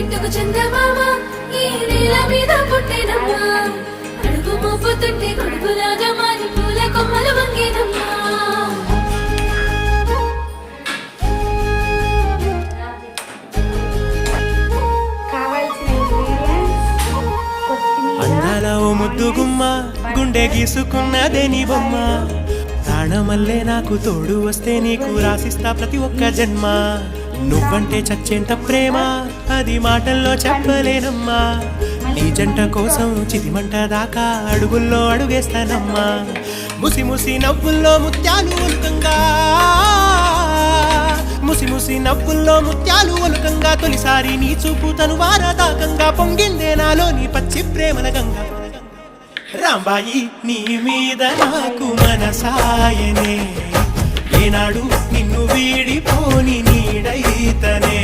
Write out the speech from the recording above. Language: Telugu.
చెట్టుకు చందమామ ఈ నేల మీద పుట్టేనమ్మా అడుగు మోపుతుంటే గొడుగులాగా మారి పూల కొమ్మలు వంగేనమ్మా అందాల ఓ ముద్దు గుమ్మ గుండె గీసుకున్నదే నీ బొమ్మ ప్రాణమల్లే నాకు తోడు వస్తే నీకు రాసిస్తా ప్రతి ఒక్క జన్మ నువ్వంటే చచ్చేంత ప్రేమ అది మాటల్లో చెప్పలేనమ్మా నీ జంట కోసం చితిమంట దాకా అడుగుల్లో అడుగేస్తానమ్మా ముసి ముసి నవ్వుల్లో ముత్యాలు ఒలుకంగా ముసి ముసి నవ్వుల్లో ముత్యాలు ఒలుకంగా తొలిసారి నీ చూపు తను వారదాకంగా పొంగిందే నాలో నీ పచ్చి ప్రేమల గంగా రాంబాయి నీ మీద నాకు మనసాయనే ఏనాడు నిన్ను వీడిపోని నీడైతనే